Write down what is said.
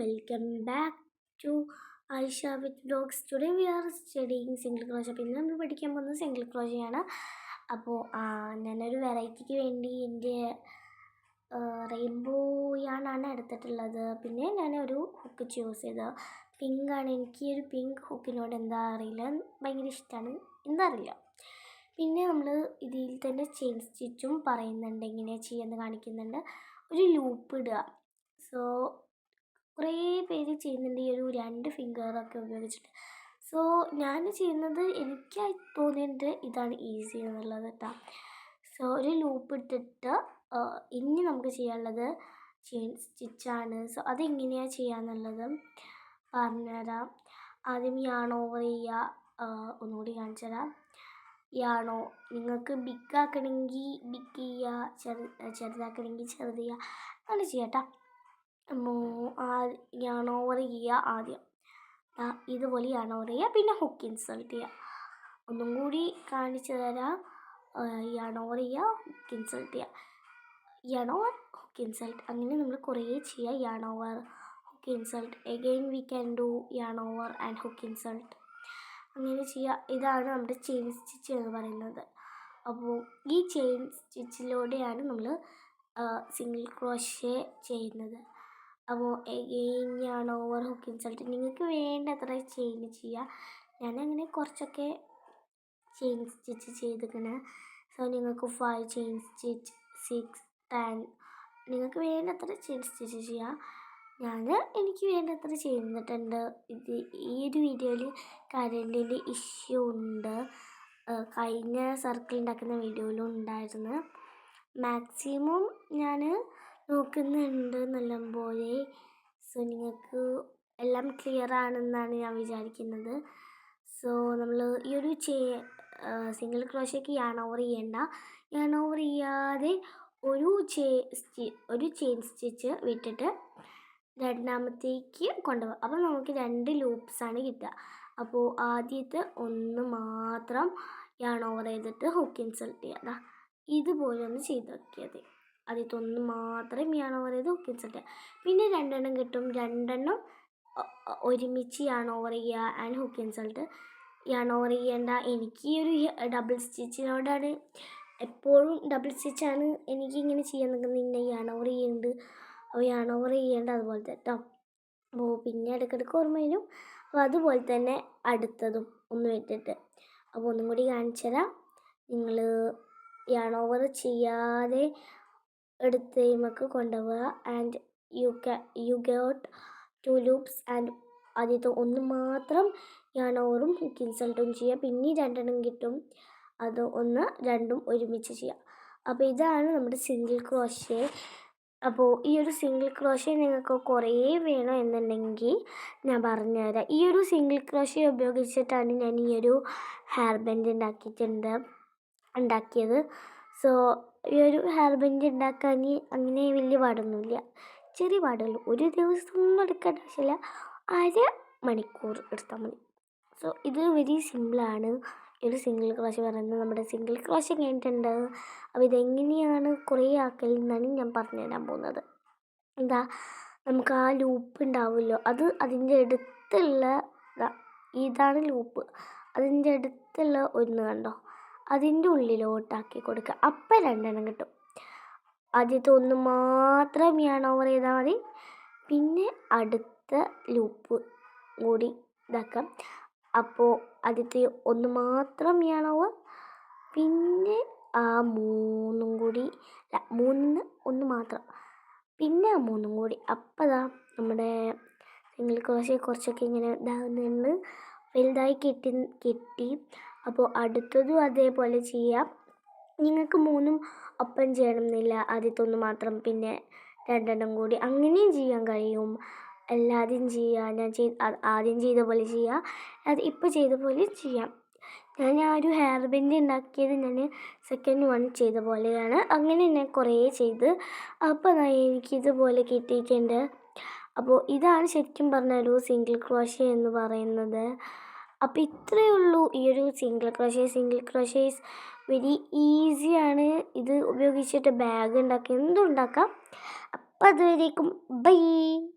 welcome back to Aisha with Vlogs. Today we are studying single crochet. പിന്നെ നമ്മൾ പഠിക്കാൻ പോകുന്നത് സിംഗിൾ ക്രോഷേ ആണ്. അപ്പോൾ ഞാനൊരു വെറൈറ്റിക്ക് വേണ്ടി എൻ്റെ റെയിൻബോ യാണാണ് എടുത്തിട്ടുള്ളത്. പിന്നെ ഞാനൊരു ഹുക്ക് ചൂസ് ചെയ്തത് പിങ്കാണ്. എനിക്ക് ഒരു പിങ്ക് ഹുക്കിനോട് എന്താ അറിയില്ല, ഭയങ്കര ഇഷ്ടമാണ്, എന്താ അറിയില്ല. പിന്നെ നമ്മൾ ഇതിൽ തന്നെ ചെയിൻ സ്റ്റിച്ചും പറയുന്നുണ്ട്, എങ്ങനെയാണ് ചെയ്യുന്നത് കാണിക്കുന്നുണ്ട്. ഒരു ലൂപ്പ് ഇടുക. സോ കുറേ പേര് ചെയ്യുന്നുണ്ട് ഈ ഒരു 2 ഫിംഗറൊക്കെ ഉപയോഗിച്ചിട്ട്. സോ ഞാൻ ചെയ്യുന്നത് എനിക്ക് തോന്നിയത് ഇതാണ് ഈസി എന്നുള്ളത് കേട്ടോ. സോ ഒരു ലൂപ്പ് ഇട്ടിട്ട് ഇനി നമുക്ക് ചെയ്യാനുള്ളത് ചെയിൻ സ്റ്റിച്ചാണ്. സോ അതെങ്ങനെയാണ് ചെയ്യാന്നുള്ളത് പറഞ്ഞുതരാം. ആദ്യം യാൺ ഓവർ ചെയ്യുക. ഒന്നുകൂടി കാണിച്ചു തരാം. യാണോ നിങ്ങൾക്ക് ബിഗ് ആക്കണമെങ്കിൽ ബിഗ് ചെയ്യുക, ചെറുതാക്കണമെങ്കിൽ ചെറുത് ചെയ്യുക, അങ്ങനെ ചെയ്യാം കേട്ടോ. യാൺ ഓവർ ചെയ്യുക ആദ്യം, ഇതുപോലെ യാൺ ഓവർ ചെയ്യുക, പിന്നെ ഹുക്ക് ഇൻസേർട്ട് ചെയ്യുക. ഒന്നും കൂടി കാണിച്ചു തരാം. യാൺ ഓവർ ചെയ്യുക, ഹുക്ക് ഇൻസേർട്ട് ചെയ്യുക, യാൺ ഓവർ ഹുക്ക് ഇൻസേർട്ട്, അങ്ങനെ നമ്മൾ കുറേ ചെയ്യുക. Yarn over hook insert, again we can do yarn over and hook insert, അങ്ങനെ ചെയ്യുക. ഇതാണ് നമ്മുടെ ചെയിൻ സ്റ്റിച്ച് എന്ന് പറയുന്നത്. അപ്പോൾ ഈ ചെയിൻ സ്റ്റിച്ചിലൂടെയാണ് നമ്മൾ സിംഗിൾ ക്രോഷേ ചെയ്യുന്നത്. അപ്പോൾ again yarn over hook insert, നിങ്ങൾക്ക് വേണ്ടത്ര ചെയിൻ ചെയ്യുക. ഞാനങ്ങനെ കുറച്ചൊക്കെ ചെയിൻ സ്റ്റിച്ച് ചെയ്തിരിക്കണേ. സോ നിങ്ങൾക്ക് 5 ചെയിൻ സ്റ്റിച്ച്, 6, 10 നിങ്ങൾക്ക് വേണ്ടത്ര ചെയിൻ സ്റ്റിച്ച് ചെയ്യുക. എനിക്ക് വേണ്ടത്ര ചെയ്യുന്നിട്ടുണ്ട്. ഈ ഒരു വീഡിയോയിൽ കറണ്ടിൻ്റെ ഇഷ്യൂ ഉണ്ട്, കഴിഞ്ഞ സർക്കിൾ ഉണ്ടാക്കുന്ന വീഡിയോയിലും ഉണ്ടായിരുന്നു. മാക്സിമം ഞാൻ നോക്കുന്നുണ്ട് നല്ലപോലെ. സോ നിങ്ങൾക്ക് എല്ലാം ക്ലിയർ ആണെന്നാണ് ഞാൻ വിചാരിക്കുന്നത്. സോ നമ്മൾ ഈ ഒരു സിംഗിൾ ക്രോഷേക്ക് യാൺ ഓവർ ചെയ്യേണ്ട. യാൺ ഓവർ ചെയ്യാതെ ഒരു ചെയിൻ സ്റ്റിച്ച് വിട്ടിട്ട് രണ്ടാമത്തേക്ക് കൊണ്ടുപോകുക. അപ്പോൾ നമുക്ക് 2 ലൂപ്സാണ് കിട്ടുക. അപ്പോൾ ആദ്യത്തെ ഒന്ന് മാത്രം യാൺ ഓവർ ചെയ്തിട്ട് ഹുക്ക് ഇൻസേർട്ട് ചെയ്യുക. ഇതുപോലെ ഒന്ന് ചെയ്ത് നോക്കിയത്. ആദ്യത്തെ ഒന്ന് മാത്രം യാൺ ഓവർ ചെയ്ത് ഹുക്ക് ഇൻസേർട്ട് ചെയ്യുക. പിന്നെ 2 എണ്ണം കിട്ടും, 2 എണ്ണം ഒരുമിച്ച് യാൺ ഓവർ ചെയ്യുക and hook insert. Yarn over ചെയ്യേണ്ട. എനിക്ക് ഈ ഒരു ഡബിൾ സ്റ്റിച്ചിനോടാണ്, എപ്പോഴും ഡബിൾ സ്റ്റിച്ചാണ് എനിക്കിങ്ങനെ ചെയ്യാൻ നിൽക്കുന്നത്. യാൺ ഓവർ ചെയ്യുന്നുണ്ട്, അപ്പോൾ യാൺ ഓവർ ചെയ്യേണ്ട അതുപോലെ കേട്ടോ. അപ്പോൾ പിന്നെ ഇടയ്ക്കിടയ്ക്ക് ഓർമ്മ വരും. അപ്പോൾ അതുപോലെ തന്നെ അടുത്തതും ഒന്ന് വിട്ടിട്ട്. അപ്പോൾ ഒന്നും കൂടി കാണിച്ചു തരാം. നിങ്ങൾ യാൺ ഓവർ ചെയ്യാതെ എടുത്ത് കഴിയുമ്പോൾ കൊണ്ടുപോവുക. And you got 2 loops and ആദ്യത്തെ ഒന്ന് മാത്രം യാൺ ഓവറും ഹുക്ക് ഇൻസേർട്ടും ചെയ്യുക. പിന്നെ 2 എണ്ണം കിട്ടും, അത് 1, 2 ഒരുമിച്ച് ചെയ്യുക. അപ്പോൾ ഇതാണ് നമ്മുടെ സിംഗിൾ ക്രോഷേ. അപ്പോൾ ഈ ഒരു സിംഗിൾ ക്രോഷേ നിങ്ങൾക്ക് കുറേ വേണം എന്നുണ്ടെങ്കിൽ ഞാൻ പറഞ്ഞുതരാം. ഈ ഒരു സിംഗിൾ ക്രോഷേ ഉപയോഗിച്ചിട്ടാണ് ഞാൻ ഈ ഒരു ഹെയർ ബാൻഡ് ഉണ്ടാക്കിയത്. സോ ഈ ഒരു ഹെയർ ബാൻഡ് ഉണ്ടാക്കാൻ അങ്ങനെ വലിയ പാടൊന്നുമില്ല, ചെറിയ പാടുള്ളൂ. ഒരു ദിവസം ഒന്നും എടുക്കേണ്ട ആവശ്യമില്ല, 1/2 മണിക്കൂർ എടുത്താൽ മതി. സോ ഇത് വെരി സിമ്പിളാണ് ഈ ഒരു സിംഗിൾ ക്രോഷേ പറയുന്നത്. നമ്മുടെ സിംഗിൾ ക്രോഷേ കഴിഞ്ഞിട്ടുണ്ട്. അപ്പോൾ ഇതെങ്ങനെയാണ് കുറേ ആക്കൽ എന്നാണ് ഞാൻ പറഞ്ഞു തരാൻ പോകുന്നത്. നമുക്ക് ആ ലൂപ്പ് ഉണ്ടാവുമല്ലോ, അതിൻ്റെ അടുത്തുള്ള ഇതാണ് ലൂപ്പ്. അതിൻ്റെ അടുത്തുള്ള ഒന്ന് കണ്ടോ, അതിൻ്റെ ഉള്ളിലോട്ടാക്കി കൊടുക്കുക. അപ്പം 2 എണ്ണം കിട്ടും. ആദ്യത്തെ ഒന്ന് മാത്രം യാൺ ഓവർ ചെയ്താൽ മതി. പിന്നെ അടുത്ത ലൂപ്പ് കൂടി ഇതാക്കാം. അപ്പോൾ ആദ്യത്തെ ഒന്ന് മാത്രം യാൺ ഓവർ, പിന്നെ 3 കൂടി, 3 1 മാത്രം, പിന്നെ 3 കൂടി. അപ്പോൾ നമ്മുടെ സിംഗിൾ ക്രോഷേ കുറച്ചൊക്കെ ഇങ്ങനെ ഇതാകുന്നുണ്ട്, വലുതായി കിട്ടി. അപ്പോൾ അടുത്തതും അതേപോലെ ചെയ്യാം. നിങ്ങൾക്ക് 3 ഒപ്പം ചെയ്യണമെന്നില്ല, ആദ്യത്തെ ഒന്ന് മാത്രം പിന്നെ 2 എണ്ണം കൂടി, അങ്ങനെയും ചെയ്യാൻ കഴിയും. എല്ലാദ്യം ചെയ്യുക, ഞാൻ ആദ്യം ചെയ്ത പോലെ ചെയ്യുക, അത് ഇപ്പോൾ ചെയ്ത പോലെ ചെയ്യാം. ഞാൻ ആ ഒരു ഹെയർ ബാൻഡ് ഉണ്ടാക്കിയത് ഞാൻ സെക്കൻഡ് 1 ചെയ്ത പോലെയാണ്. അങ്ങനെ ഞാൻ കുറേ ചെയ്ത് അപ്പോൾ എനിക്കിതുപോലെ കിട്ടിയിട്ടുണ്ട്. അപ്പോൾ ഇതാണ് ശരിക്കും പറഞ്ഞാൽ ഒരു സിംഗിൾ ക്രോഷേ എന്ന് പറയുന്നത്. അപ്പോൾ ഇത്രയേ ഉള്ളൂ ഈ ഒരു single crochet. Single crochet is very ഈസിയാണ്. ഇത് ഉപയോഗിച്ചിട്ട് ബാഗ് ഉണ്ടാക്കാം, എന്തും ഉണ്ടാക്കാം. അപ്പോൾ അതുവരേക്കും ബൈ.